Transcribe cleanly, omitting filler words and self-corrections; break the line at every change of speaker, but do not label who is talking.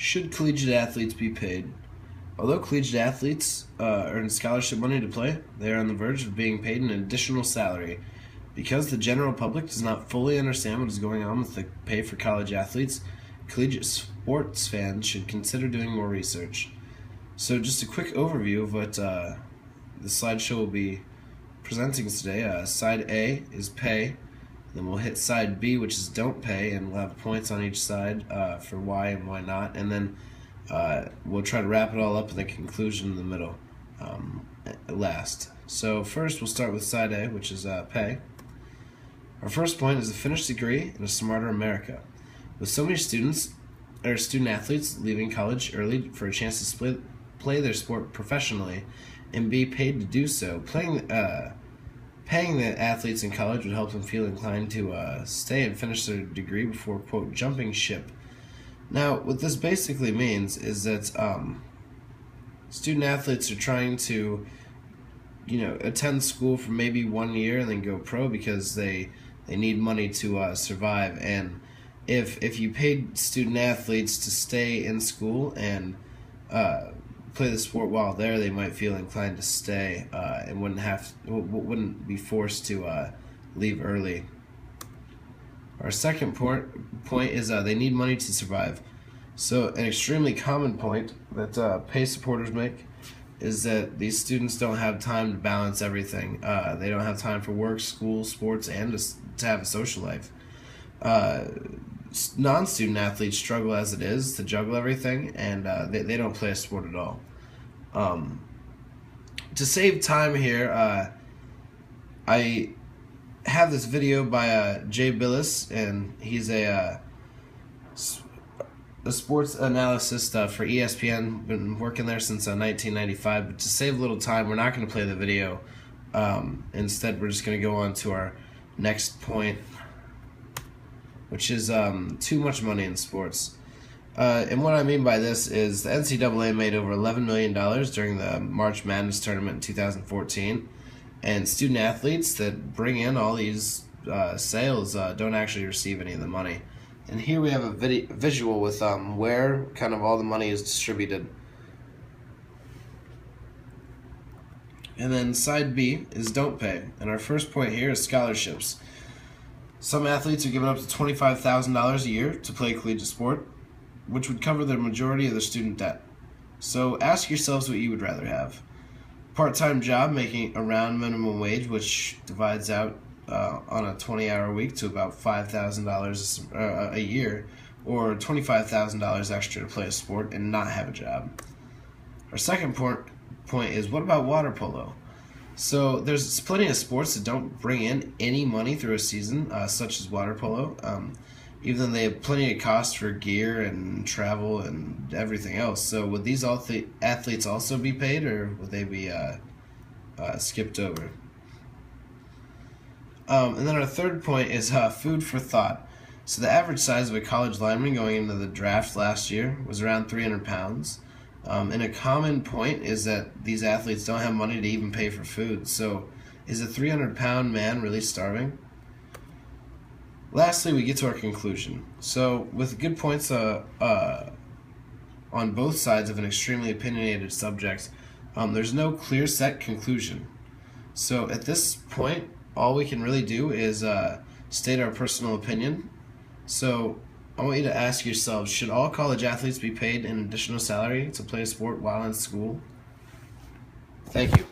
Should collegiate athletes be paid? Although collegiate athletes earn scholarship money to play, they are on the verge of being paid an additional salary. Because the general public does not fully understand what is going on with the pay for college athletes, collegiate sports fans should consider doing more research. So just a quick overview of what the slideshow will be presenting today. Side A is pay, then we'll hit side B, which is don't pay, and we'll have points on each side for why and why not, and then we'll try to wrap it all up in the conclusion in the middle last. So first we'll start with side A, which is pay. Our first point is a finished degree in a smarter America. With so many student athletes leaving college early for a chance to play their sport professionally and be paid to do so, paying the athletes in college would help them feel inclined to stay and finish their degree before, quote, jumping ship. Now, what this basically means is that student athletes are trying to, attend school for maybe 1 year and then go pro because they need money to survive. And if you paid student athletes to stay in school and play the sport while there, they might feel inclined to stay and wouldn't be forced to leave early. Our second point is they need money to survive. So an extremely common point that pay supporters make is that these students don't have time to balance everything. They don't have time for work, school, sports, and to have a social life. Non-student athletes struggle as it is to juggle everything, and they don't play a sport at all. To save time here, I have this video by Jay Bilas, and he's a sports analyst for ESPN. Been working there since 1995. But to save a little time, we're not going to play the video. Instead, we're just going to go on to our next point, which is too much money in sports. And what I mean by this is the NCAA made over $11 million during the March Madness tournament in 2014, and student athletes that bring in all these sales don't actually receive any of the money. And here we have a visual with where kind of all the money is distributed. And then side B is don't pay. And our first point here is scholarships. Some athletes are given up to $25,000 a year to play collegiate sport, which would cover the majority of their student debt. So ask yourselves what you would rather have. Part-time job making around minimum wage, which divides out on a 20-hour week to about $5,000 a year, or $25,000 extra to play a sport and not have a job. Our second point is, what about water polo? So there's plenty of sports that don't bring in any money through a season, such as water polo, even though they have plenty of costs for gear and travel and everything else. So would these athletes also be paid, or would they be skipped over? And then our third point is food for thought. So the average size of a college lineman going into the draft last year was around 300 pounds. And a common point is that these athletes don't have money to even pay for food. So is a 300-pound man really starving? Lastly, we get to our conclusion. So with good points on both sides of an extremely opinionated subject, there's no clear set conclusion. So at this point, all we can really do is state our personal opinion. So I want you to ask yourselves, should all college athletes be paid an additional salary to play a sport while in school? Thank you.